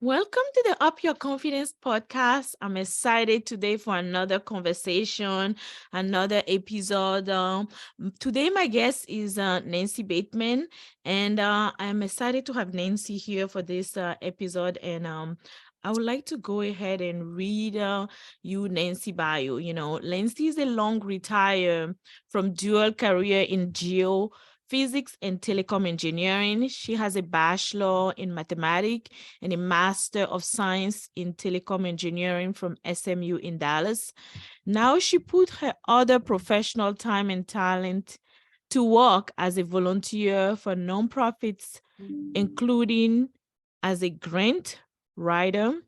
Welcome to the Up Your Confidence podcast. I'm excited today for another conversation, another episode. Today, my guest is Nancy Bateman, and I'm excited to have Nancy here for this episode. And I would like to go ahead and read you Nancy bio. Nancy is a long retired from dual career in physics and telecom engineering. She has a bachelor in mathematics and a master of science in telecom engineering from SMU in Dallas. Now she put her other professional time and talent to work as a volunteer for nonprofits, including as a grant writer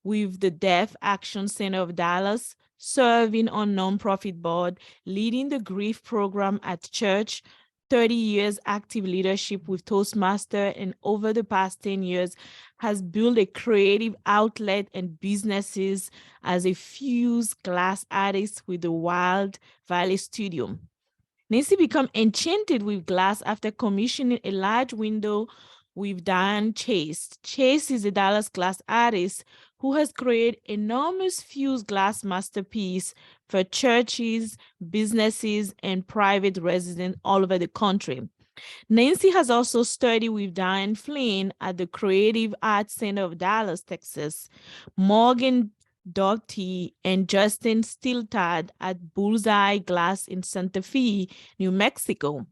with the Deaf Action Center of Dallas, serving on nonprofit board, leading the grief program at church, 30 years active leadership with Toastmaster, and over the past 10 years has built a creative outlet and businesses as a fused glass artist with the Wild Valley Studio. Nancy became enchanted with glass after commissioning a large window with Diane Chase. Chase is a Dallas glass artist who has created enormous fused glass masterpiece for churches, businesses, and private residents all over the country. Nancy has also studied with Diane Flynn at the Creative Arts Center of Dallas, Texas, Morgan Doughty and Justin Stiltad at Bullseye Glass in Santa Fe, New Mexico.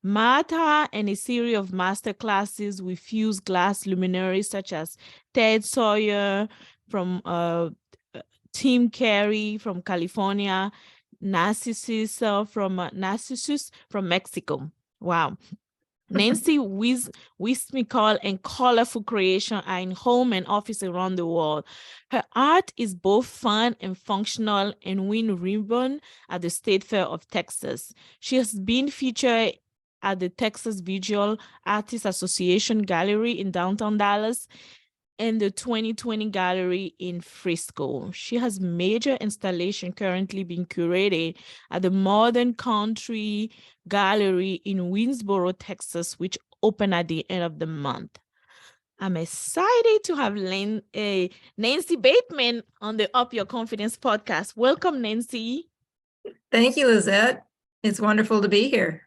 Martha and a series of master classes with fused glass luminaries such as Ted Sawyer from Tim Carey from California, Narcissus from Mexico. Wow. Nancy whimsical and colorful creation are in home and office around the world. Her art is both fun and functional and win ribbon at the State Fair of Texas. She has been featured at the Texas Visual Artists Association Gallery in downtown Dallas and the 2020 Gallery in Frisco. She has major installation currently being curated at the Modern Country Gallery in Winsboro, Texas, which opened at the end of the month. I'm excited to have Nancy Bateman on the Up Your Confidence podcast. Welcome, Nancy. Thank you, Lisette. It's wonderful to be here.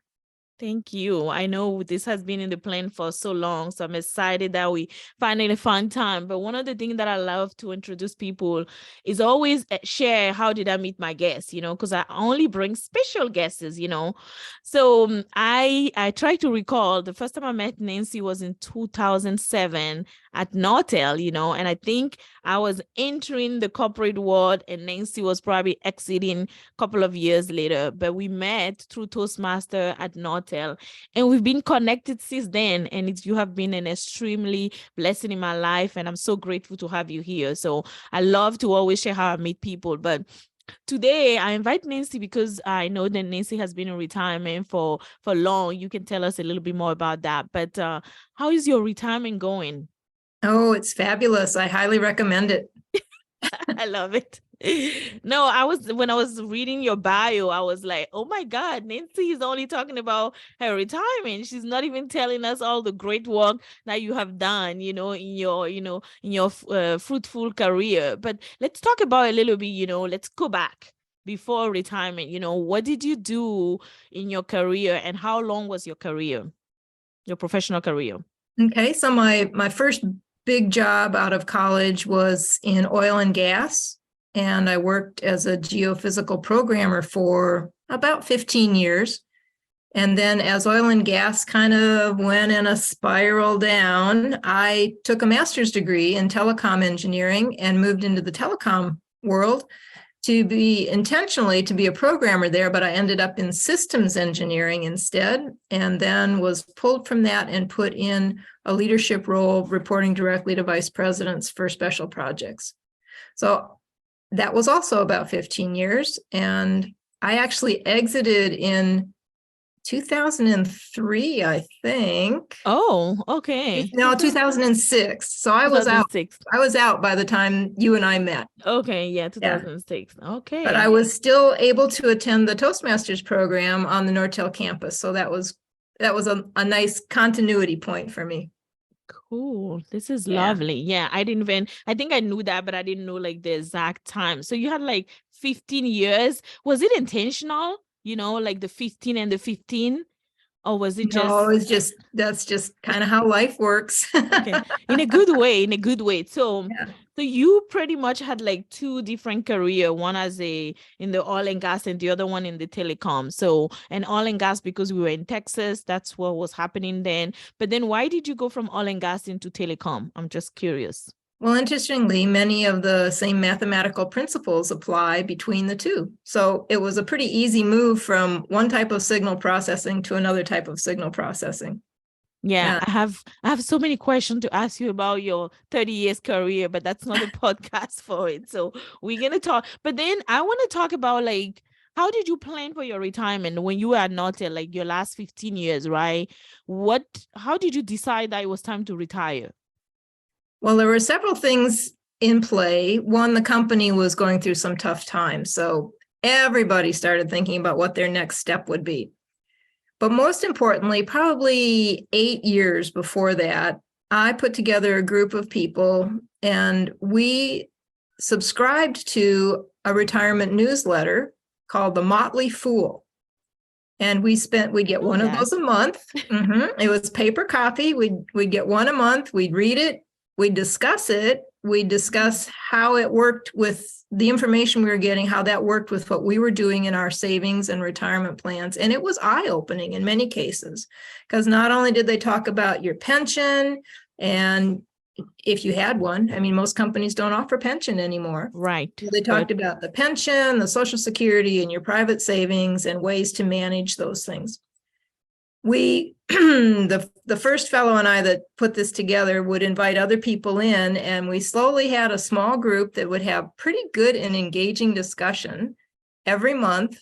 Thank you. I know this has been in the plan for so long, so I'm excited that we finally found time. But one of the things that I love to introduce people is always share how did I meet my guests, because I only bring special guests, So I try to recall the first time I met Nancy was in 2007 at Nortel, and I think I was entering the corporate world and Nancy was probably exiting a couple of years later, but we met through Toastmaster at Nortel and we've been connected since then. And you have been an extremely blessing in my life. And I'm so grateful to have you here. So I love to always share how I meet people, but today, I invite Nancy because I know that Nancy has been in retirement for long. You can tell us a little bit more about that. But how is your retirement going? Oh, it's fabulous. I highly recommend it. I love it. No, when I was reading your bio, I was like, oh my God, Nancy is only talking about her retirement. She's not even telling us all the great work that you have done, in your fruitful career. But let's talk about a little bit, let's go back before retirement. What did you do in your career and how long was your career, your professional career? Okay, so my first big job out of college was in oil and gas. And I worked as a geophysical programmer for about 15 years. And then as oil and gas kind of went in a spiral down, I took a master's degree in telecom engineering and moved into the telecom world to be a programmer there, but I ended up in systems engineering instead, and then was pulled from that and put in a leadership role reporting directly to vice presidents for special projects. So that was also about 15 years. And I actually exited in 2003, I think. Oh, okay. No, 2006. So I was out. 2006. I was out by the time you and I met. Okay, yeah, Yeah. 2006. But Okay. I was still able to attend the Toastmasters program on the Nortel campus. So that was a nice continuity point for me. Cool. This is Yeah. lovely. Yeah, I think I knew that, but I didn't know like the exact time. So you had like 15 years. Was it intentional? Like the 15 and the 15? Or was it No, just that's just kind of how life works. okay? In a good way, in a good way. So Yeah. so you pretty much had like two different career, one in the oil and gas and the other one in the telecom. So, and oil and gas because we were in Texas, that's what was happening then. But then why did you go from oil and gas into telecom? I'm just curious. Well, interestingly, many of the same mathematical principles apply between the two. So it was a pretty easy move from one type of signal processing to another type of signal processing. Yeah, Yeah. I have so many questions to ask you about your 30 years career, but that's not a podcast for it. So we're gonna talk. But then I want to talk about like how did you plan for your retirement when you were not like your last 15 years, right? How did you decide that it was time to retire? Well, there were several things in play. One, the company was going through some tough times. So everybody started thinking about what their next step would be. But most importantly, probably 8 years before that, I put together a group of people and we subscribed to a retirement newsletter called The Motley Fool. And we'd get one of those a month. It was paper copy. We'd get one a month. We'd read it. We'd discuss it. We'd discuss how it worked with the information we were getting, how that worked with what we were doing in our savings and retirement plans. And it was eye-opening in many cases, because not only did they talk about your pension and if you had one, I mean, most companies don't offer pension anymore. Right. They talked about the pension, the Social Security, and your private savings and ways to manage those things. We, the first fellow and I that put this together would invite other people in, and we slowly had a small group that would have pretty good and engaging discussion every month.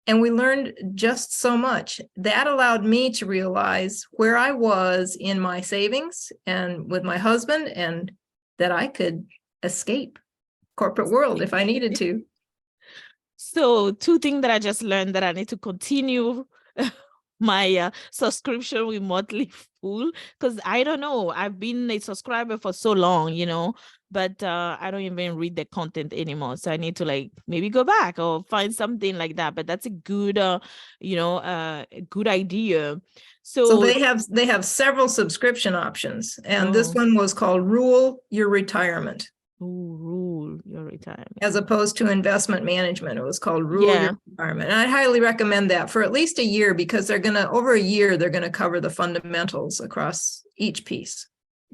And we learned just so much. That allowed me to realize where I was in my savings and with my husband, and that I could escape corporate world if I needed to. So two things that I just learned that I need to continue my subscription with Motley Fool, because I don't know, I've been a subscriber for so long, but I don't even read the content anymore. So I need to like maybe go back or find something like that. But that's a good, good idea. So they have several subscription options, and this one was called Rule Your Retirement. Rule Your Retirement. As opposed to investment management. It was called Rule Your Retirement. And I highly recommend that for at least a year, because over a year, they're going to cover the fundamentals across each piece.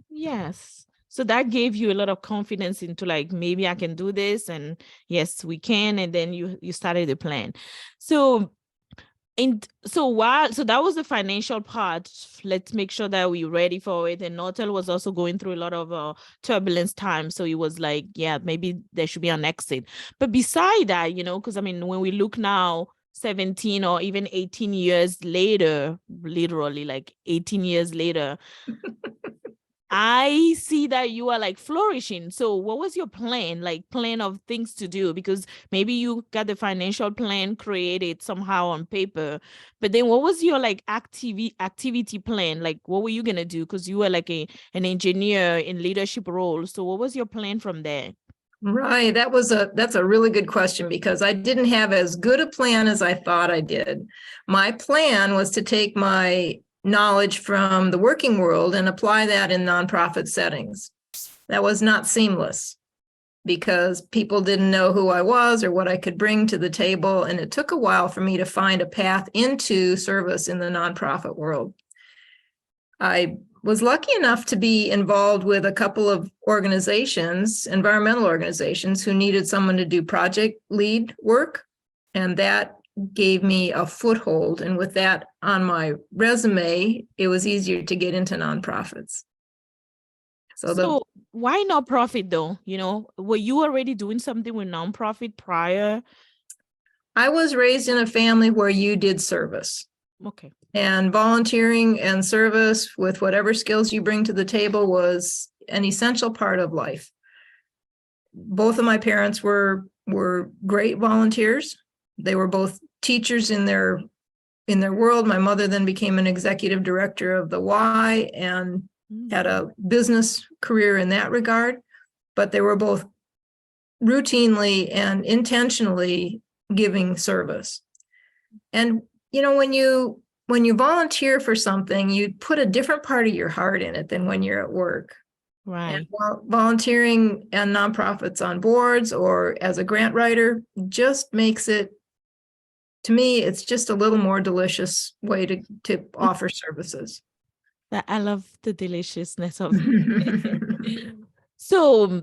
Yes. So that gave you a lot of confidence into like, maybe I can do this, and yes, we can. And then you started the plan. So that was the financial part. Let's make sure that we're ready for it. And Nortel was also going through a lot of turbulence time. So it was like, yeah, maybe there should be an exit. But beside that, because I mean, when we look now, 17 or even 18 years later, literally like 18 years later, I see that you are like flourishing. So what was your plan of things to do? Because maybe you got the financial plan created somehow on paper, but then what was your like activity plan? Like, what were you going to do? Because you were like an engineer in leadership role. So what was your plan from there? Right. That's a really good question, because I didn't have as good a plan as I thought I did. My plan was to take my knowledge from the working world and apply that in nonprofit settings. That was not seamless, because people didn't know who I was or what I could bring to the table. And it took a while for me to find a path into service in the nonprofit world. I was lucky enough to be involved with a couple of organizations, environmental organizations, who needed someone to do project lead work. And that gave me a foothold. And with that on my resume, it was easier to get into nonprofits. So why nonprofit though? Were you already doing something with nonprofit prior? I was raised in a family where you did service. Okay. And volunteering and service with whatever skills you bring to the table was an essential part of life. Both of my parents were great volunteers. They were both teachers in their world. My mother then became an executive director of the Y and had a business career in that regard. But they were both routinely and intentionally giving service. And when you volunteer for something, you put a different part of your heart in it than when you're at work. Right. And volunteering and nonprofits on boards or as a grant writer just makes it, to me, it's just a little more delicious way to offer services. I love the deliciousness of it. So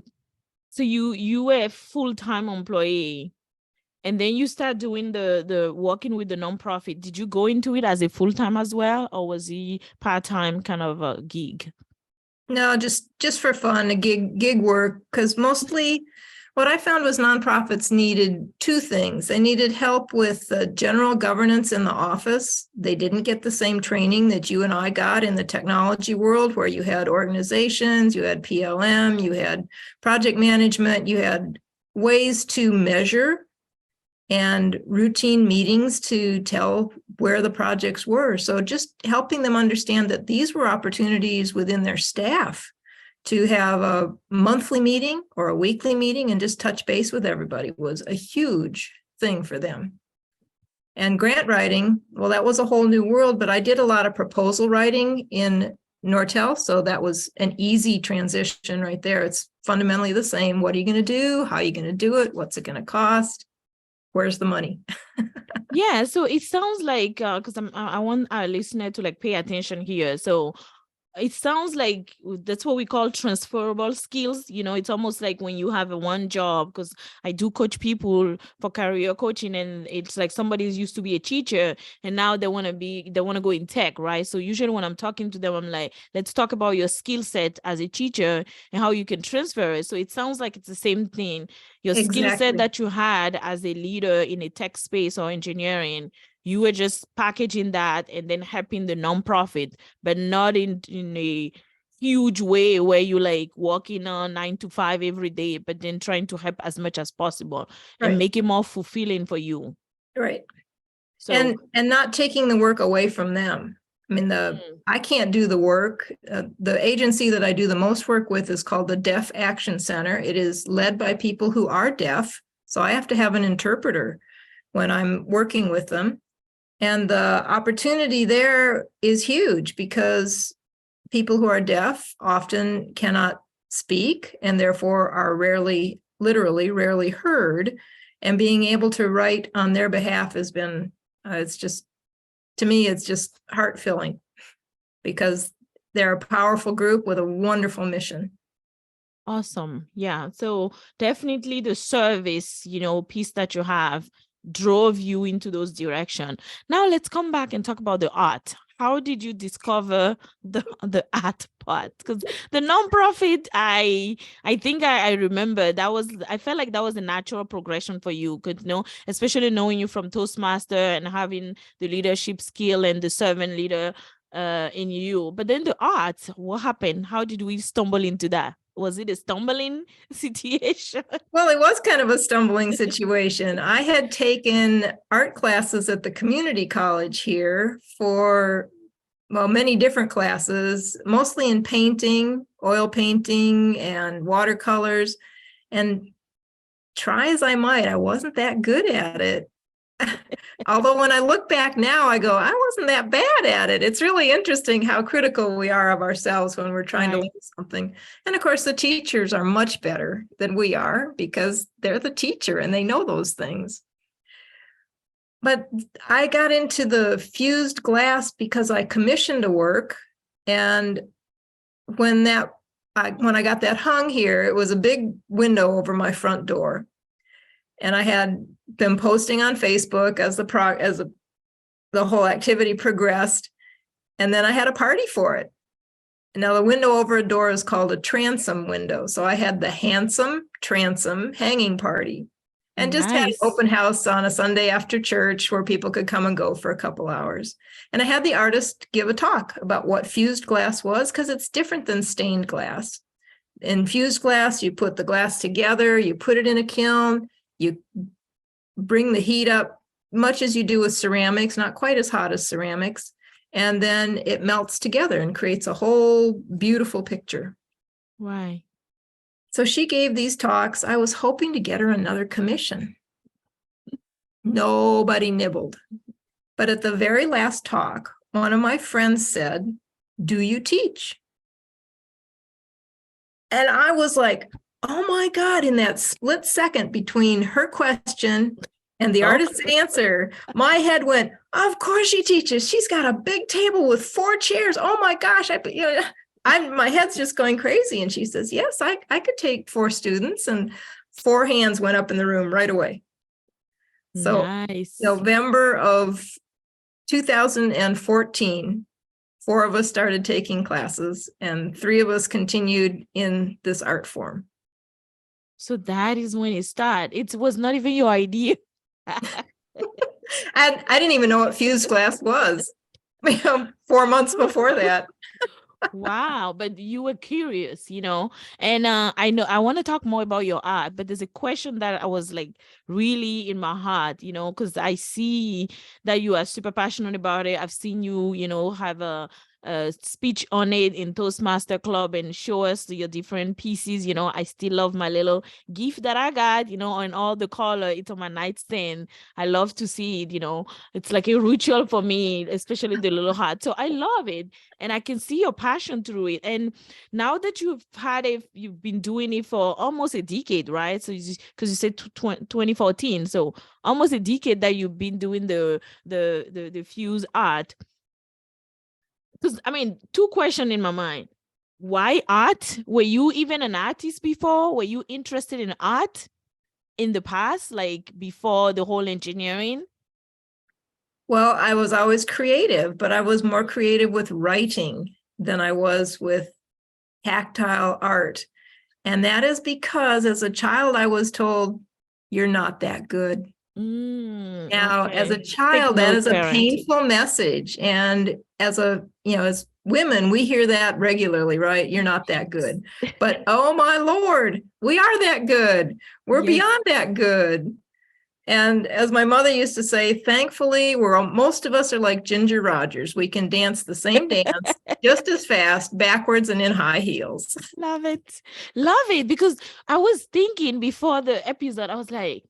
you were a full-time employee, and then you start doing the working with the nonprofit. Did you go into it as a full-time as well, or was he part-time kind of a gig? No, just for fun, a gig work, because mostly what I found was nonprofits needed two things. They needed help with the general governance in the office. They didn't get the same training that you and I got in the technology world, where you had organizations, you had PLM, you had project management, you had ways to measure and routine meetings to tell where the projects were. So just helping them understand that these were opportunities within their staff to have a monthly meeting or a weekly meeting and just touch base with everybody was a huge thing for them. And grant writing, well, that was a whole new world, but I did a lot of proposal writing in Nortel. So that was an easy transition right there. It's fundamentally the same. What are you going to do? How are you going to do it? What's it going to cost? Where's the money? Yeah, so it sounds like because I want our listener to like pay attention here. So it sounds like that's what we call transferable skills. It's almost like when you have a one job, because I do coach people for career coaching, and it's like somebody's used to be a teacher and now they want to go in tech, right? So usually when I'm talking to them, I'm like, let's talk about your skill set as a teacher and how you can transfer it. So it sounds like it's the same thing. Your skill set Exactly. that you had as a leader in a tech space or engineering, you were just packaging that and then helping the nonprofit, but not in a huge way where you like working on 9 to 5 every day, but then trying to help as much as possible and Right. make it more fulfilling for you. Right. So and not taking the work away from them. I mean, I can't do the work. The agency that I do the most work with is called the Deaf Action Center. It is led by people who are deaf. So I have to have an interpreter when I'm working with them. And the opportunity there is huge because people who are deaf often cannot speak and therefore are literally rarely heard. And being able to write on their behalf has been, to me, it's just heart-filling because they're a powerful group with a wonderful mission. awesome. Yeah. So definitely the service, piece that you have drove you into those directions. Now let's come back and talk about the art. How did you discover the art part? Because the nonprofit, I think I remember I felt like that was a natural progression for you. Especially knowing you from Toastmaster and having the leadership skill and the servant leader in you. But then the art, what happened? How did we stumble into that? Was it a stumbling situation? Well, it was kind of a stumbling situation. I had taken art classes at the community college here for, many different classes, mostly in painting, oil painting, and watercolors. And try as I might, I wasn't that good at it. Although when I look back now, I go, I wasn't that bad at it. It's really interesting how critical we are of ourselves when we're trying to learn something. And of course, the teachers are much better than we are because they're the teacher and they know those things. But I got into the fused glass because I commissioned a work. And when I got that hung here, it was a big window over my front door. And I had been posting on Facebook as the whole activity progressed. And then I had a party for it. Now the window over a door is called a transom window. So I had the handsome transom hanging party. and just had an Nice. open house on a Sunday after church where people could come and go for a couple hours. And I had the artist give a talk about what fused glass was, because it's different than stained glass. In fused glass, you put the glass together, you put it in a kiln, you bring the heat up much as you do with ceramics, not quite as hot as ceramics, and then it melts together and creates a whole beautiful picture. Right. So she gave these talks. I was hoping to get her another commission. Nobody nibbled. But at the very last talk, one of my friends said, "Do you teach?" And I was like, oh my God, in that split second between her question and the Oh, artist's answer, my head went, of course she teaches. She's got a big table with 4 chairs. Oh my gosh. My head's just going crazy. And she says, yes, I could take 4 students, and 4 hands went up in the room right away. So nice. November of 2014, 4 of us started taking classes, and 3 of us continued in this art form. So that is when it started. It was not even your idea. I didn't even know what fused glass was 4 months before that. Wow, but you were curious, and I know I want to talk more about your art, but there's a question that I was like really in my heart, because I see that you are super passionate about it. I've seen you, have a speech on it in Toastmaster Club and show us your different pieces. I still love my little gift that I got, on all the color. It's on my nightstand. I love to see it, it's like a ritual for me, especially the little heart. So I love it. And I can see your passion through it. And now that you've been doing it for almost a decade, right? So because you said 2014, so almost a decade that you've been doing the fuse art. Because I mean, 2 questions in my mind. Why art? Were you even an artist before? Were you interested in art in the past, like before the whole engineering? Well, I was always creative, but I was more creative with writing than I was with tactile art. And that is because as a child, I was told, you're not that good. Now, as a Okay. Take child, that note, is a parent. painful message. And as women, we hear that regularly, right? You're not that good. But oh my Lord, we are that good. We're Yes. beyond that good. And as my mother used to say, thankfully, most of us are like Ginger Rogers. We can dance the same dance just as fast, backwards and in high heels. Love it. Love it. Because I was thinking before the episode, I was like,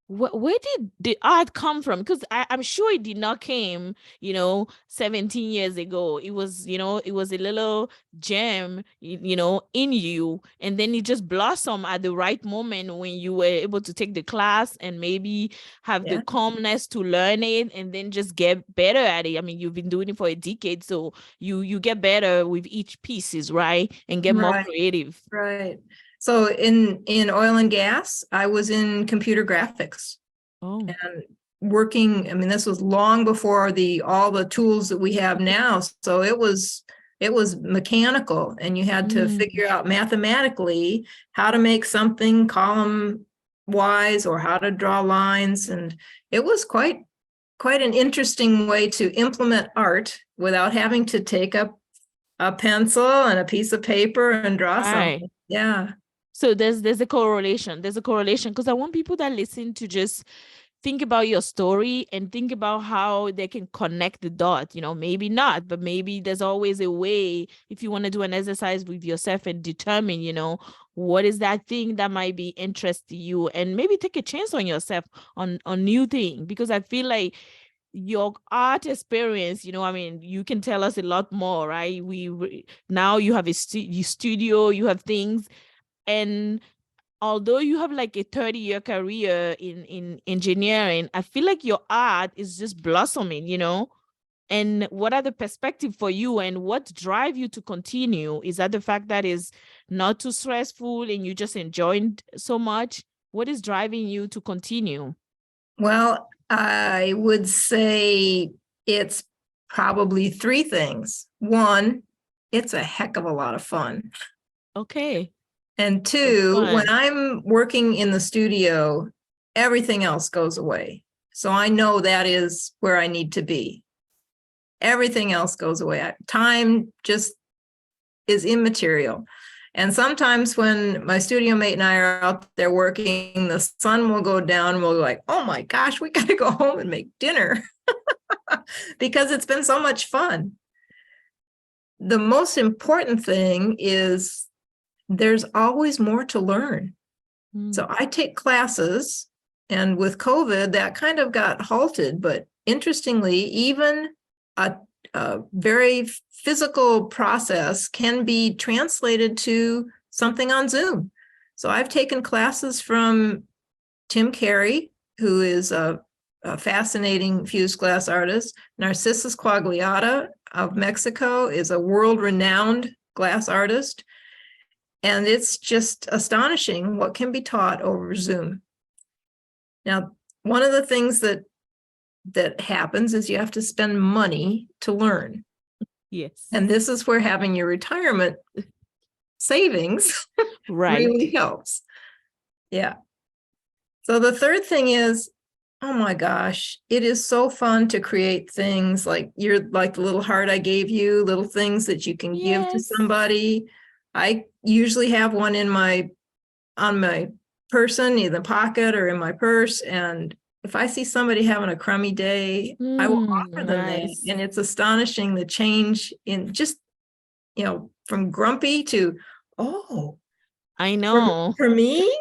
where did the art come from? Because I'm sure it did not came, 17 years ago. It was, it was a little gem, in you. And then it just blossomed at the right moment when you were able to take the class and maybe have the calmness to learn it and then just get better at it. I mean, you've been doing it for a decade, so you get better with each pieces, right? And get more creative. Right. So in oil and gas, I was in computer graphics and working. I mean, this was long before all the tools that we have now. So it was mechanical, and you had to figure out mathematically how to make something column wise or how to draw lines. And it was quite an interesting way to implement art without having to take up a pencil and a piece of paper and draw something. Yeah. So there's a correlation. There's a correlation because I want people that listen to just think about your story and think about how they can connect the dots. Maybe not, but maybe there's always a way if you want to do an exercise with yourself and determine, what is that thing that might be interest to you, and maybe take a chance on yourself on new thing, because I feel like your art experience, I mean, you can tell us a lot more, right? Now you have a studio, you have things. And although you have like a 30-year career in engineering, I feel like your art is just blossoming, And what are the perspective for you, and what drive you to continue? Is that the fact that is not too stressful and you just enjoying so much? What is driving you to continue? Well, I would say it's probably 3 things. 1, it's a heck of a lot of fun. Okay. And 2, when I'm working in the studio, everything else goes away. So I know that is where I need to be. Everything else goes away. Time just is immaterial. And sometimes when my studio mate and I are out there working, the sun will go down and we'll be like, oh my gosh, we got to go home and make dinner because it's been so much fun. The most important thing is there's always more to learn. So I take classes, and with COVID, that kind of got halted. But interestingly, even a very physical process can be translated to something on Zoom. So I've taken classes from Tim Carey, who is a fascinating fused glass artist. Narcissus Quagliata of Mexico is a world-renowned glass artist. And it's just astonishing what can be taught over Zoom. Now, one of the things that happens is you have to spend money to learn. Yes. And this is where having your retirement savings really helps. Yeah. So the third thing is, oh my gosh, it is so fun to create things like the little heart I gave you, little things that you can give to somebody. I usually have one on my person, either pocket or in my purse. And if I see somebody having a crummy day, I will offer them that. And it's astonishing the change in just, from grumpy to, oh, I know. For me?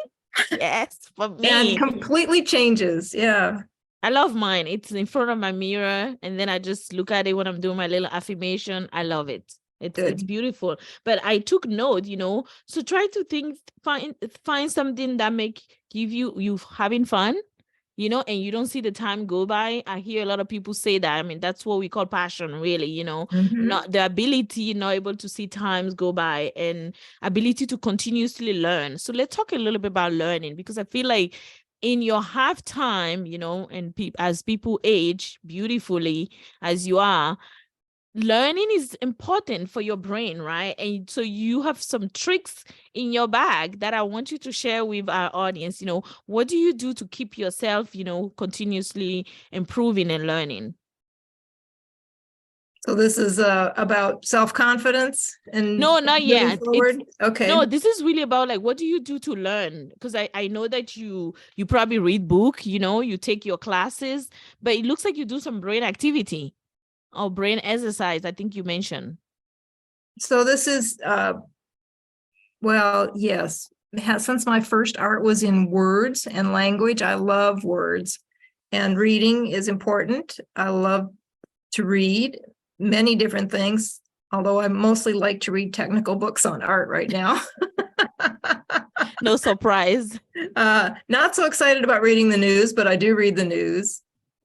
Yes, for me. And completely changes. Yeah. I love mine. It's in front of my mirror, and then I just look at it when I'm doing my little affirmation. I love it. It's beautiful. But I took note, so try to find something that give you having fun, and you don't see the time go by. I hear a lot of people say that. I mean, that's what we call passion, really, not the ability, not able to see times go by, and ability to continuously learn. So let's talk a little bit about learning, because I feel like in your halftime, and as people age beautifully as you are, learning is important for your brain, right? And so you have some tricks in your bag that I want you to share with our audience. What do you do to keep yourself, continuously improving and learning? So this is about self-confidence and no, not yet. Okay. No, this is really about what do you do to learn? Because I know that you probably read book, you take your classes, but it looks like you do some brain activity or brain exercise, I think you mentioned. So this is, well, yes. Since my first art was in words and language, I love words, and reading is important. I love to read many different things, although I mostly like to read technical books on art right now. No surprise. Not so excited about reading the news, but I do read the news.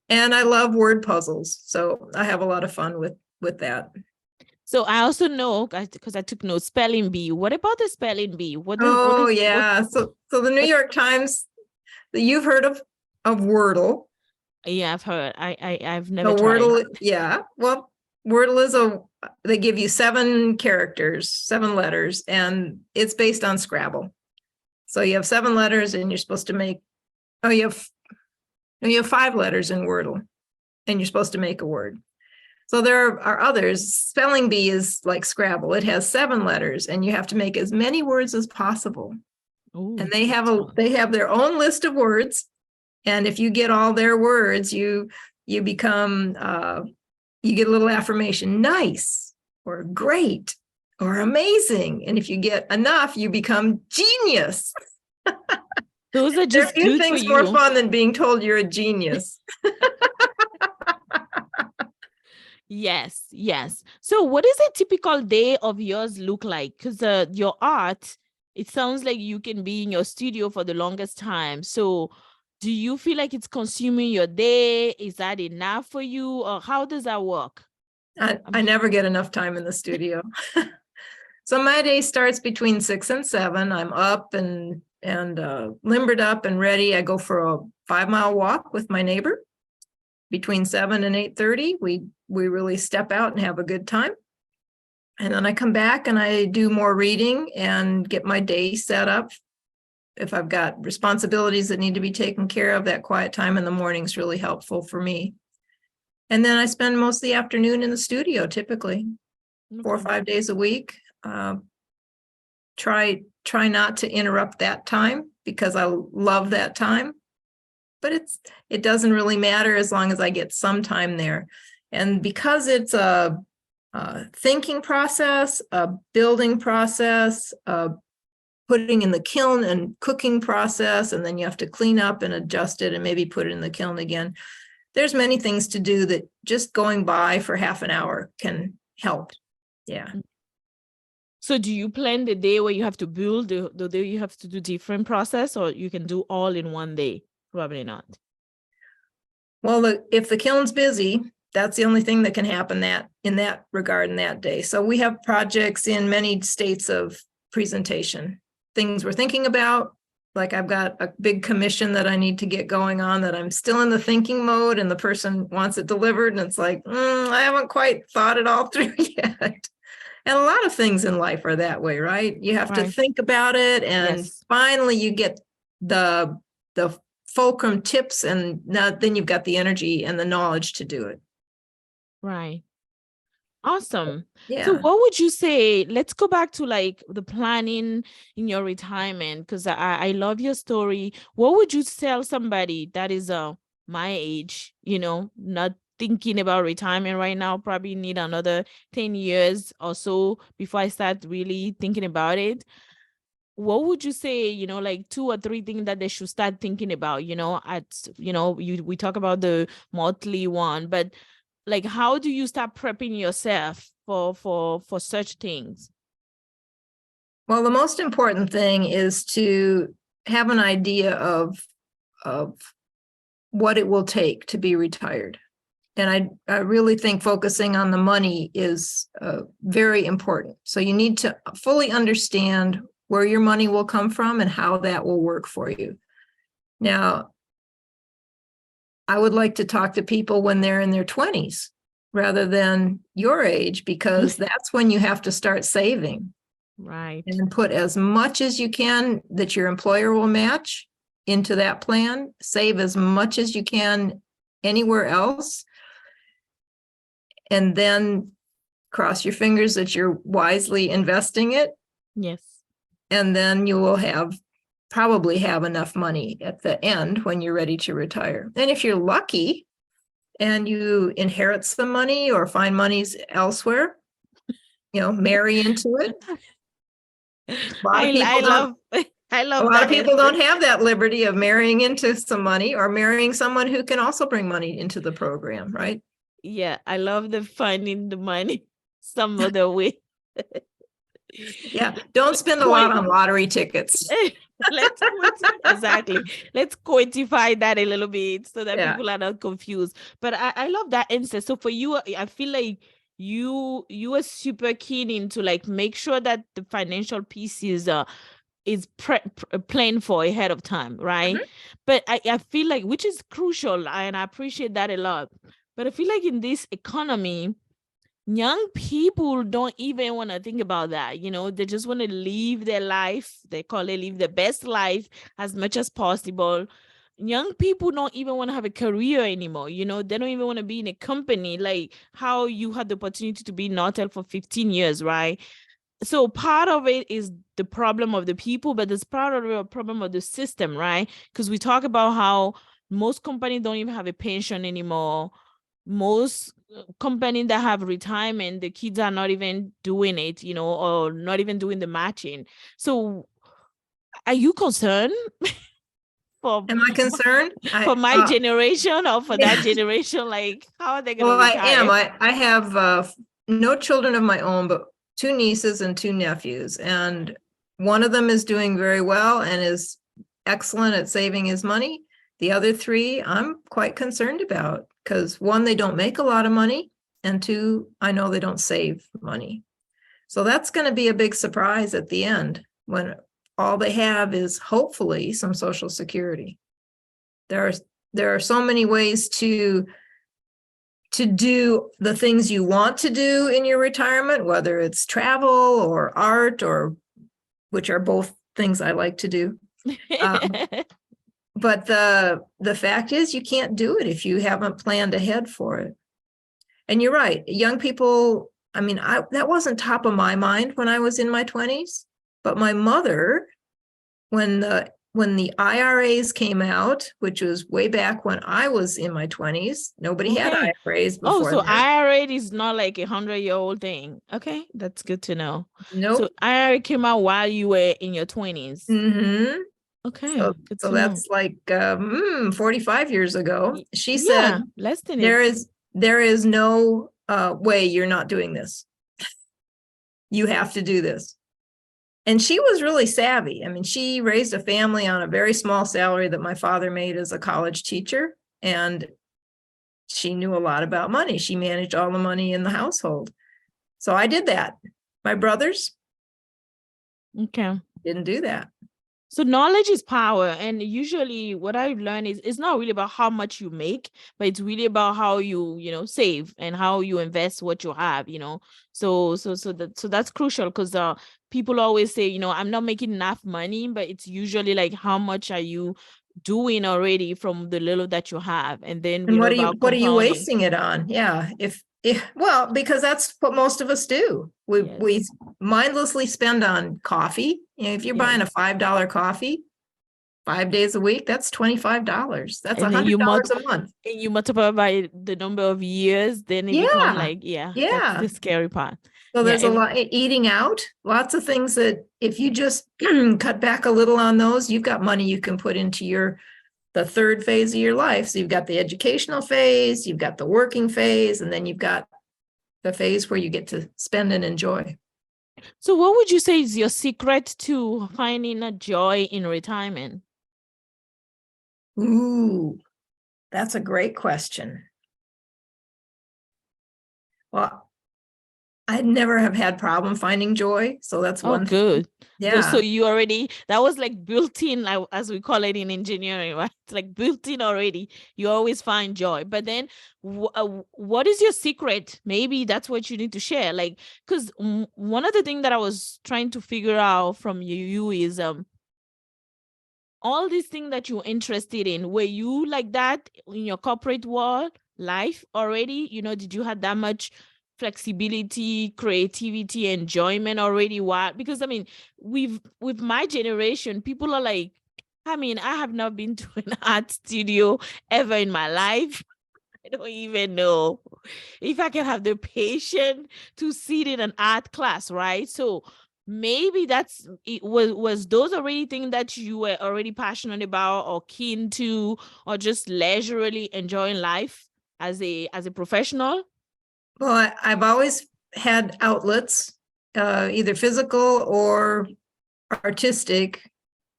And I love word puzzles. So I have a lot of fun with that. So I also know, because I took notes, spelling bee. What about the spelling bee? So the New York Times, you've heard of Wordle. Yeah, I've heard. I've never tried. Wordle, yeah. Well, Wordle is they give you 7 characters, 7 letters, and it's based on Scrabble. So you have 7 letters and you're supposed to make, you have 5 letters in Wordle and you're supposed to make a word. So there are others. Spelling bee is like Scrabble. It has 7 letters and you have to make as many words as possible. Ooh, and they have their own list of words. And if you get all their words, you become, you get a little affirmation, nice, or great, or amazing. And if you get enough, you become genius. Those are just there are few things more fun than being told you're a genius. Yes. So what does a typical day of yours look like? Because your art, it sounds like you can be in your studio for the longest time. So do you feel like it's consuming your day? Is that enough for you? Or how does that work? I never get enough time in the studio. So my day starts between 6 and 7. I'm up and limbered up and ready. I go for a 5-mile walk with my neighbor. Between 7 and 8:30, we really step out and have a good time. And then I come back and I do more reading and get my day set up if I've got responsibilities that need to be taken care of, that quiet time in the morning is really helpful for me. And then I spend most of the afternoon in the studio, typically 4 or 5 days a week. Try not to interrupt that time because I love that time. But it doesn't really matter as long as I get some time there. And because it's a thinking process, a building process, putting in the kiln and cooking process, and then you have to clean up and adjust it and maybe put it in the kiln again. There's many things to do that just going by for half an hour can help. Yeah. So do you plan the day where you have to build, the day you have to do different process, or you can do all in one day? Probably not. Well, if the kiln's busy, that's the only thing that can happen in that regard in that day. So we have projects in many states of presentation, things we're thinking about. Like I've got a big commission that I need to get going on that I'm still in the thinking mode, and the person wants it delivered, and it's like, I haven't quite thought it all through yet. And a lot of things in life are that way, right? You have to think about it, and finally you get the fulcrum tips, and then you've got the energy and the knowledge to do it. Right. Awesome. Yeah. So what would you say, let's go back to like the planning in your retirement, because I love your story. What would you tell somebody that is my age, not thinking about retirement right now, probably need another 10 years or so before I start really thinking about it? What would you say, like 2 or 3 things that they should start thinking about, we talk about the monthly one, but like, how do you start prepping yourself for such things? Well, the most important thing is to have an idea of what it will take to be retired. And I really think focusing on the money is very important. So you need to fully understand where your money will come from and how that will work for you. Now, I would like to talk to people when they're in their 20s rather than your age, because that's when you have to start saving. Right. And put as much as you can that your employer will match into that plan. Save as much as you can anywhere else. And then cross your fingers that you're wisely investing it. Yes. And then you will probably have enough money at the end when you're ready to retire. And if you're lucky and you inherit some money or find monies elsewhere, marry into it. I love a lot of people don't have that liberty of marrying into some money or marrying someone who can also bring money into the program, right? Yeah, I love the finding the money some other way. Yeah, don't spend a lot on lottery tickets. Let's quantify that a little bit so that people are not confused. But I love that answer. So for you, I feel like you are super keen into like make sure that the financial piece is planned for ahead of time, right? Mm-hmm. But I feel like, which is crucial, and I appreciate that a lot. But I feel like in this economy, young people don't even want to think about that. They just want to live their life. They call it live the best life as much as possible. Young people don't even want to have a career anymore. They don't even want to be in a company like how you had the opportunity to be in Nortel for 15 years, right? So part of it is the problem of the people, but there's part of the problem of the system, right? Because we talk about how most companies don't even have a pension anymore. Most companies that have retirement, the kids are not even doing it, or not even doing the matching. So are you concerned? Am I concerned? For my generation or for that generation? Like, how are they going to retire? I am. I have no children of my own, but 2 nieces and 2 nephews. And one of them is doing very well and is excellent at saving his money. The other 3, I'm quite concerned about. Because 1, they don't make a lot of money, and 2, I know they don't save money. So that's going to be a big surprise at the end when all they have is hopefully some Social Security. There are so many ways to do the things you want to do in your retirement, whether it's travel or art, or which are both things I like to do. Um, but the fact is, you can't do it if you haven't planned ahead for it. And you're right, young people. I mean, that wasn't top of my mind when I was in my 20s, but my mother, when the IRAs came out, which was way back when I was in my 20s, nobody had Okay. IRAs Oh, before so that. IRA is not like 100-year-old thing. Okay, that's good to know. So Nope. IRA came out while you were in your 20s. Mm-hmm. Okay, So, good so to know. that's like 45 years ago. She said, Yeah, less than there it. is no way you're not doing this. You have to do this. And she was really savvy. I mean, she raised a family on a very small salary that my father made as a college teacher. And she knew a lot about money. She managed all the money in the household. So I did that. My brothers Okay. didn't do that. So knowledge is power. And usually what I've learned is it's not really about how much you make, but it's really about how you save and how you invest what you have. So that's crucial because people always say, I'm not making enough money, but it's usually like how much are you doing already from the little that you have, and then And about what are you compounding. wasting it on? Yeah. Well, because that's what most of us do. We Yes. mindlessly spend on coffee. If you're buying Yes. a $5 coffee 5 days a week, that's $25. That's And then $100 a month. you multiply by the number of years, then it become Yeah. like, yeah, that's Yeah. the scary part. So Yeah. there's a lot eating out, lots of things that if you just cut back a little on those, you've got money you can put into the third phase of your life. So you've got the educational phase, you've got the working phase, and then you've got the phase where you get to spend and enjoy. So what would you say is your secret to finding a joy in retirement? Ooh, that's a great question. Well, I never have had problem finding joy. So that's Oh, one thing. good. Good. So Yeah. that was like built in, like, as we call it in engineering, right? It's like built in already. You always find joy. But then what is your secret? Maybe that's what you need to share. Like, because one of the things that I was trying to figure out from you is all these things that you're interested in, were you like that in your corporate world life already? Did you have that much flexibility, creativity, enjoyment already? Why? Because I mean, with my generation, people are like, I mean, I have not been to an art studio ever in my life. I don't even know if I can have the patience to sit in an art class, right? So maybe was those already things that you were already passionate about or keen to, or just leisurely enjoying life as a professional? Well, I've always had outlets, either physical or artistic,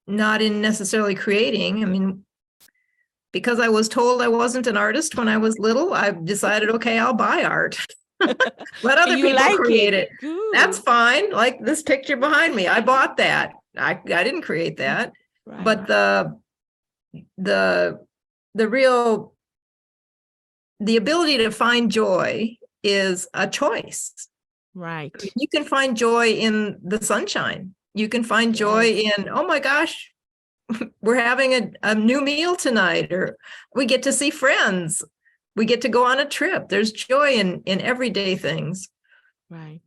not in necessarily creating. I mean, because I was told I wasn't an artist when I was little, I decided, okay, I'll buy art. Let other You people like create it? it. That's Good. fine. Like this picture behind me, I bought that. I didn't create that. Right. But the real the ability to find joy is a choice. Right. You can find joy in the sunshine. You can find joy Yes. in, oh my gosh, we're having a new meal tonight, or we get to see friends. We get to go on a trip. There's joy in everyday things. Right.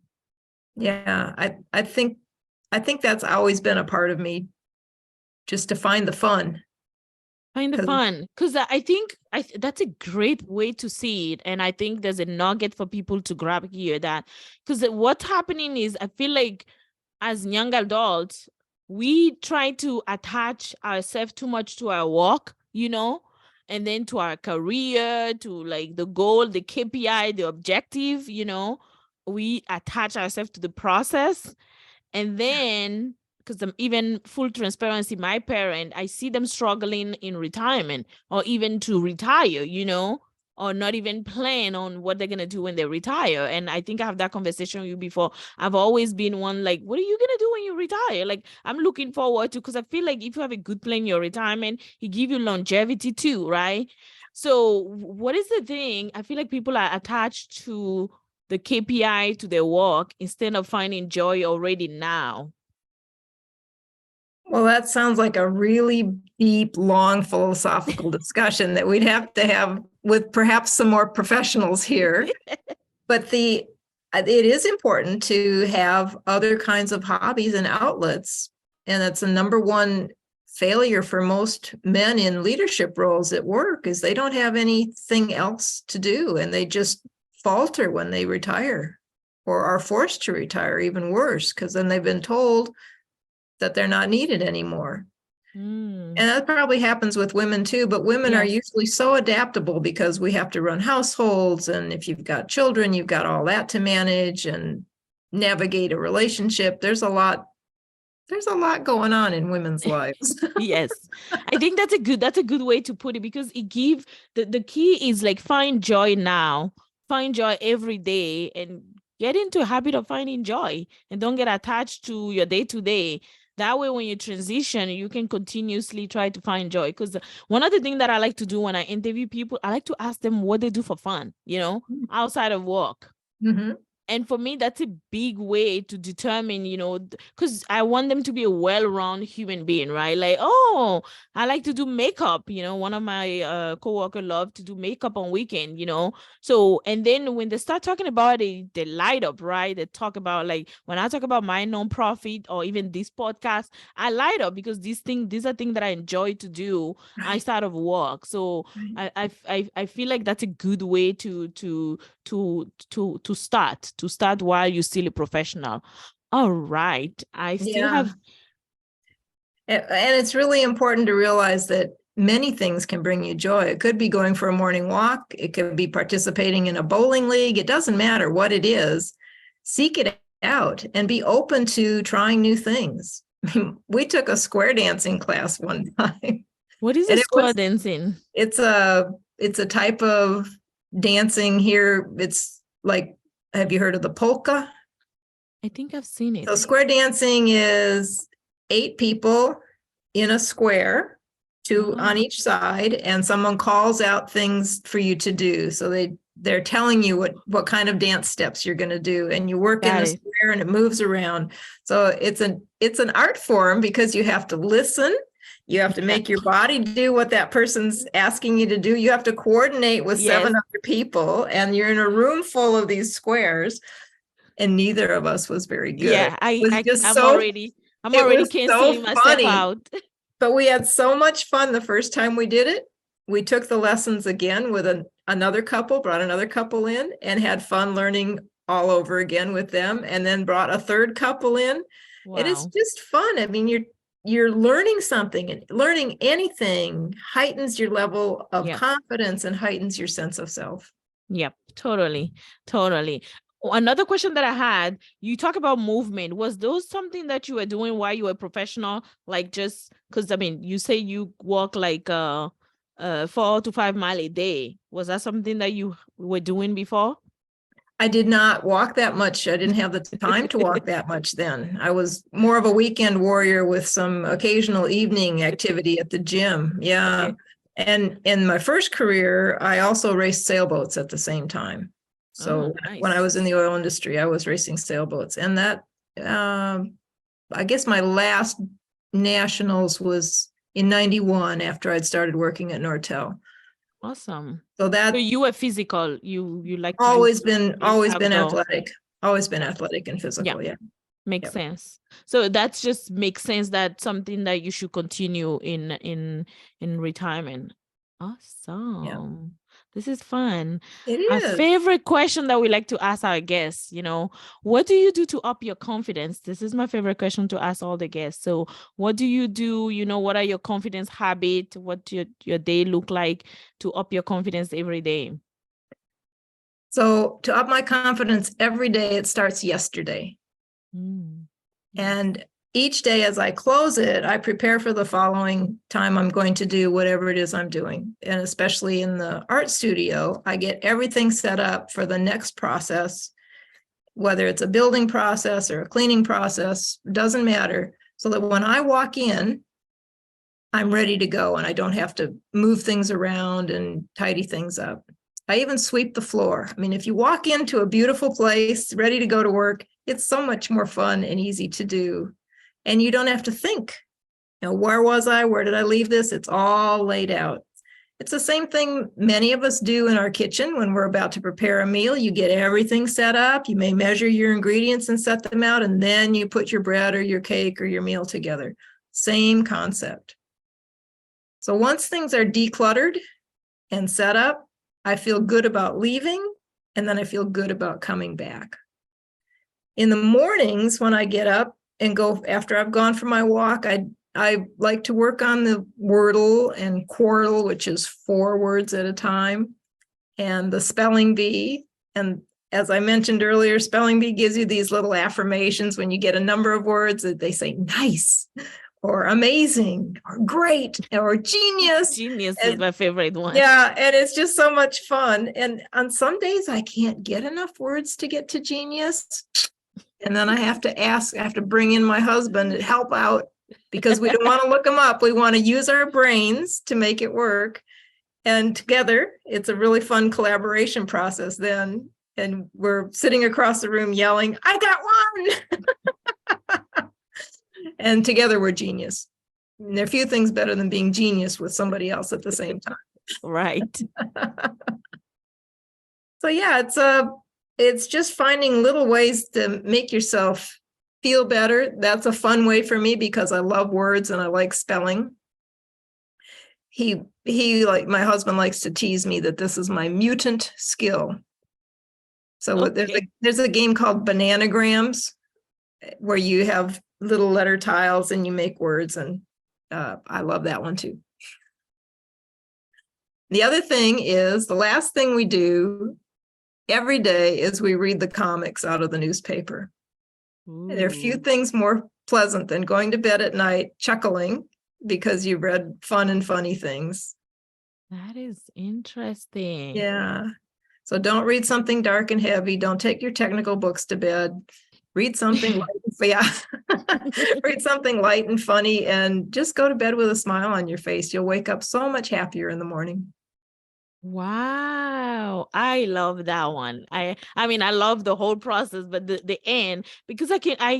Yeah, I think that's always been a part of me, just to find the fun. Find the 'Cause fun, because I think that's a great way to see it, and I think there's a nugget for people to grab here. That because what's happening is I feel like as young adults we try to attach ourselves too much to our work, and then to our career, to like the goal, the KPI, the objective. We attach ourselves to the process, and then, because I'm even full transparency, my parent, I see them struggling in retirement or even to retire, or not even plan on what they're going to do when they retire. And I think I have that conversation with you before. I've always been one like, what are you going to do when you retire? Like, I'm looking forward to, because I feel like if you have a good plan in your retirement, it gives you longevity too, right? So what is the thing? I feel like people are attached to the KPI, to their work, instead of finding joy already now. Well, that sounds like a really deep, long philosophical discussion that we'd have to have with perhaps some more professionals here. But it is important to have other kinds of hobbies and outlets. And that's the number one failure for most men in leadership roles at work is they don't have anything else to do, and they just falter when they retire or are forced to retire, even worse, because then they've been told that they're not needed anymore. And that probably happens with women too, but women are usually so adaptable because we have to run households. And if you've got children, you've got all that to manage and navigate a relationship. There's a lot going on in women's lives. Yes. I think that's a good way to put it, because it gives the key is like find joy now, find joy every day, and get into a habit of finding joy, and don't get attached to your day to day. That way, when you transition, you can continuously try to find joy. Because one of the things that I like to do when I interview people, I like to ask them what they do for fun, outside of work. Mm-hmm. And for me, that's a big way to determine, because I want them to be a well-rounded human being, right? Like, oh, I like to do makeup. One of my coworkers love to do makeup on weekend, So, and then when they start talking about it, they light up, right? They talk about, like, when I talk about my nonprofit or even this podcast, I light up because these are things that I enjoy to do outside of work. So I feel like that's a good way to start while you're still a professional. All right. I still have. And it's really important to realize that many things can bring you joy. It could be going for a morning walk. It could be participating in a bowling league. It doesn't matter what it is. Seek it out and be open to trying new things. We took a square dancing class one time. What is square dancing? It's a type of dancing here. It's like, have you heard of the polka? I think I've seen it. So square dancing is 8 people in a square, 2 on each side, and someone calls out things for you to do. So they're telling you what kind of dance steps you're going to do, and you work in the square and it moves around. So it's an art form because you have to listen. You have to make your body do what that person's asking you to do. You have to coordinate with 7 other people, and you're in a room full of these squares, and neither of us was very good. Yeah, I'm already canceling myself out. But we had so much fun the first time we did it. We took the lessons again with another couple, brought another couple in, and had fun learning all over again with them, and then brought a third couple in. Wow. And it's just fun. I mean, you're learning something, and learning anything heightens your level of confidence and heightens your sense of self. Yep, totally. Another question that I had, you talk about movement. Was those something that you were doing while you were a professional? Like, just because, I mean, you say you walk like 4 to 5 miles a day. Was that something that you were doing before? I did not walk that much. I didn't have the time to walk that much then. I was more of a weekend warrior with some occasional evening activity at the gym. Yeah. Okay. And in my first career, I also raced sailboats at the same time. So when I was in the oil industry, I was racing sailboats. And that, I guess my last nationals was in 91 after I'd started working at Nortel. Awesome. So you were physical. You like always been athletic, always been athletic and physical. Yeah. Makes sense. So that's just makes sense. That something that you should continue in retirement. Awesome. Yeah. This is fun. It is. Our favorite question that we like to ask our guests, what do you do to up your confidence? This is my favorite question to ask all the guests. So what do you do? What are your confidence habits? What your day look like to up your confidence every day? So to up my confidence every day, it starts yesterday. And each day as I close it, I prepare for the following time I'm going to do whatever it is I'm doing. And especially in the art studio, I get everything set up for the next process, whether it's a building process or a cleaning process, doesn't matter. So that when I walk in, I'm ready to go and I don't have to move things around and tidy things up. I even sweep the floor. I mean, if you walk into a beautiful place, ready to go to work, it's so much more fun and easy to do. And you don't have to think. Where was I? Where did I leave this? It's all laid out. It's the same thing many of us do in our kitchen when we're about to prepare a meal. You get everything set up. You may measure your ingredients and set them out, and then you put your bread or your cake or your meal together. Same concept. So once things are decluttered and set up, I feel good about leaving, and then I feel good about coming back. In the mornings when I get up and go after I've gone for my walk, I like to work on the Wordle and Quartle, which is 4 words at a time, and the spelling bee. And as I mentioned earlier, spelling bee gives you these little affirmations when you get a number of words that they say nice or amazing or great or genius. Genius is my favorite one. Yeah, and it's just so much fun. And on some days I can't get enough words to get to genius. And then I have to bring in my husband to help out, because we don't want to look them up. We want to use our brains to make it work. And together, it's a really fun collaboration process then. And we're sitting across the room yelling, I got one. And together we're genius. And there are few things better than being genius with somebody else at the same time. Right. So yeah, it's just finding little ways to make yourself feel better. That's a fun way for me because I love words and I like spelling. He like my husband likes to tease me that this is my mutant skill. So Okay. there's a game called Bananagrams where you have little letter tiles and you make words, and I love that one too. The other thing is, the last thing we do every day is we read the comics out of the newspaper. There are few Ooh, things more pleasant than going to bed at night chuckling because you read fun and funny things. that is interesting. Yeah. So don't read something dark and heavy. Don't take your technical books to bed. Read something read something light and funny, and just go to bed with a smile on your face. You'll wake up so much happier in the morning. Wow, I love that one. I mean, I love the whole process, but the end, because I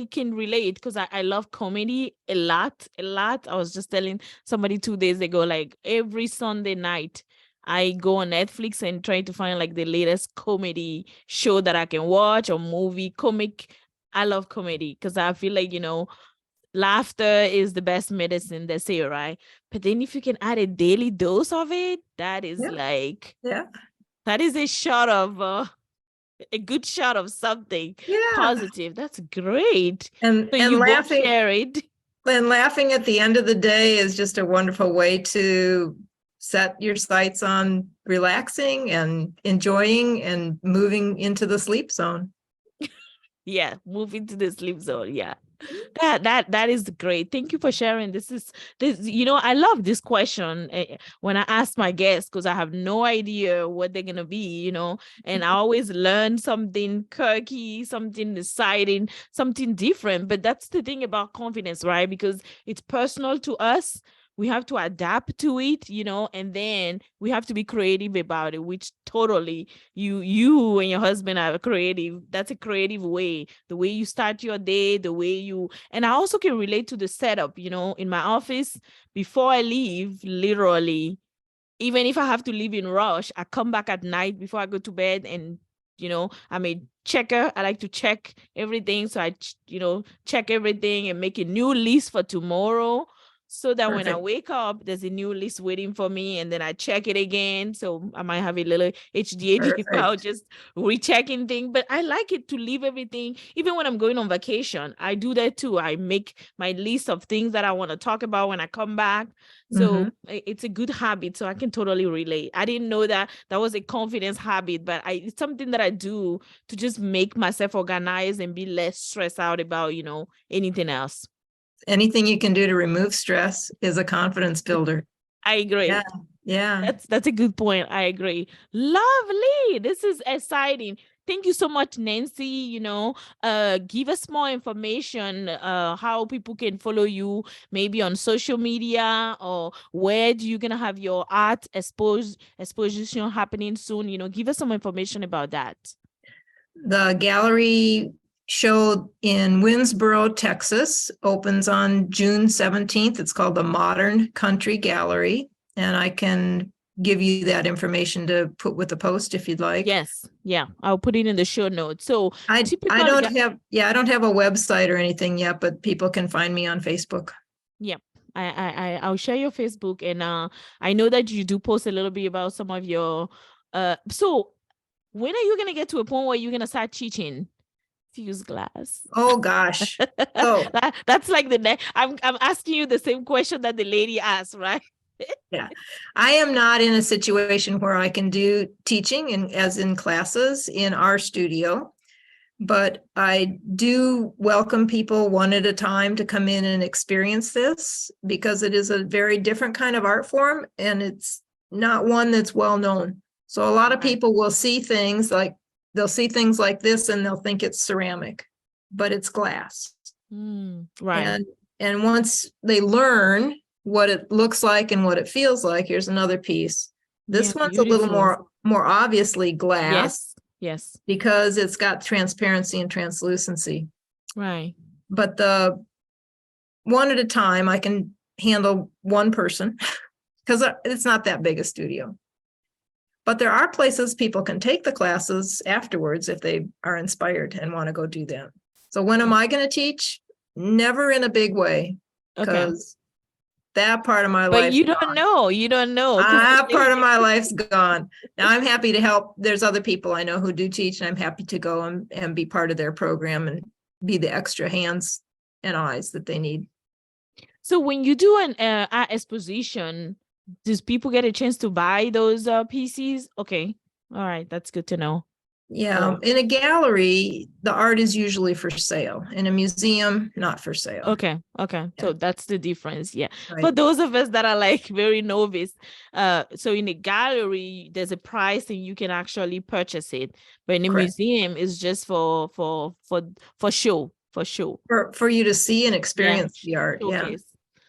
can relate, because I love comedy a lot, a lot. I was just telling somebody 2 days ago, like every Sunday night, I go on Netflix and try to find like the latest comedy show that I can watch, or movie, comic. I love comedy because I feel like, laughter is the best medicine, they say, right? But then if you can add a daily dose of it, that is Yeah. like, Yeah. that is a shot of a good shot of something Yeah. positive. That's great. And So you both laughing share it. and laughing at the end of the day is just a wonderful way to set your sights on relaxing and enjoying and moving into the sleep zone. Yeah, move into the sleep zone. Yeah. That is great. Thank you for sharing. This, I love this question when I ask my guests, because I have no idea what they're gonna be, and I always learn something quirky, something exciting, something different. But that's the thing about confidence, right? Because it's personal to us. We have to adapt to it, and then we have to be creative about it, which totally you and your husband are creative. That's a creative way. The way you start your day, and I also can relate to the setup, in my office. Before I leave, literally, even if I have to leave in rush, I come back at night before I go to bed, and I'm a checker. I like to check everything. So I check everything and make a new list for tomorrow, so that when I Perfect. wake up, there's a new list waiting for me, and then I check it again. So I might have a little HDAD about just rechecking things, but I like it to leave everything. Even when I'm going on vacation, I do that too. I make my list of things that I want to talk about when I come back. So it's a good habit. So I can totally relate. I didn't know that was a confidence habit, but it's something that I do to just make myself organized and be less stressed out about, anything else. Anything you can do to remove stress is a confidence builder. I agree. Yeah. Yeah. That's a good point. I agree. Lovely. This is exciting. Thank you so much, Nancy. Give us more information, how people can follow you, maybe on social media, or where do you gonna have your art exposition happening soon? Give us some information about that. The gallery show in Winsboro, Texas, opens on June 17th. It's called the Modern Country Gallery. And I can give you that information to put with the post if you'd like. Yes. Yeah. I'll put it in the show notes. So I typical, don't have a website or anything yet, but people can find me on Facebook. yeah. I'll share your Facebook, and I know that you do post a little bit about some of your so when are you gonna get to a point where you're gonna start teaching fuse glass? Oh gosh. So That's like the next. I'm asking you the same question that the lady asked, right? yeah, I am not in a situation where I can do teaching and as in classes in our studio, but I do welcome people one at a time to come in and experience this, because it is a very different kind of art form and it's not one that's well known. So a lot of Right. people will see things like this and they'll think it's ceramic, but it's glass. Right. And once they learn what it looks like and what it feels like, here's another piece. This Yeah, one's a little beautiful. more obviously glass Yes. because it's got transparency and translucency. Right. But the one at a time, I can handle one person because it's not that big a studio. But there are places people can take the classes afterwards if they are inspired and want to go do that. So when am I going to teach? Never in a big way, Okay. because that part of my life. But you don't know. You don't know. That part of my life's gone. Now I'm happy to help. There's other people I know who do teach, and I'm happy to go and be part of their program and be the extra hands and eyes that they need. So when you do an art exposition, does people get a chance to buy those PCs? Okay. All right. That's good to know. Yeah. Oh. In a gallery, the art is usually for sale. In a museum, not for sale. Okay. So that's the difference. Yeah. Right. For those of us that are like very novice, so in a gallery, there's a price and you can actually purchase it. But in a Correct. museum, it's just for show. For you to see and experience the art. Showcase.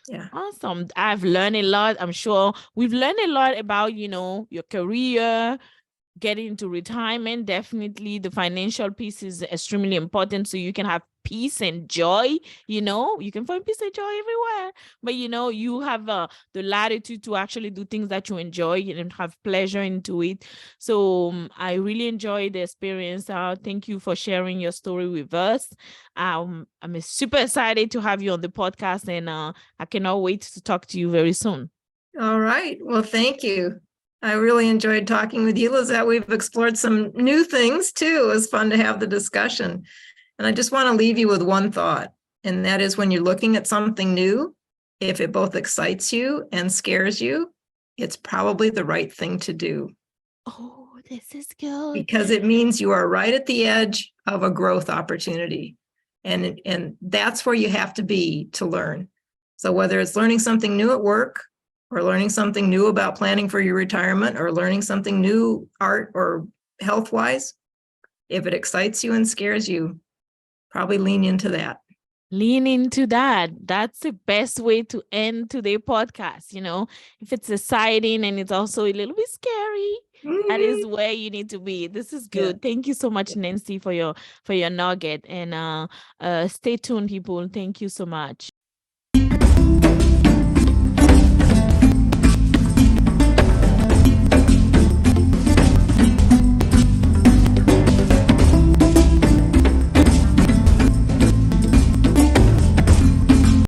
Yeah. Awesome. I've learned a lot. I'm sure we've learned a lot about, your career, getting into retirement. Definitely the financial piece is extremely important so you can have peace and joy. You can find peace and joy everywhere, but you have the latitude to actually do things that you enjoy and have pleasure into it. So I really enjoyed the experience. Thank you for sharing your story with us. I'm super excited to have you on the podcast, and I cannot wait to talk to you very soon. All right. Well, thank you. I really enjoyed talking with you, Lisette. We've explored some new things too. It was fun to have the discussion. And I just want to leave you with one thought, and that is when you're looking at something new, if it both excites you and scares you, it's probably the right thing to do. Oh, this is good. Because it means you are right at the edge of a growth opportunity. And that's where you have to be to learn. So whether it's learning something new at work, or learning something new about planning for your retirement, or learning something new art or health-wise, if it excites you and scares you, probably lean into that. Lean into that. That's the best way to end today's podcast. If it's exciting and it's also a little bit scary, that is where you need to be. This is good. Yeah. Thank you so much, Nancy, for your nugget. And stay tuned, people. Thank you so much.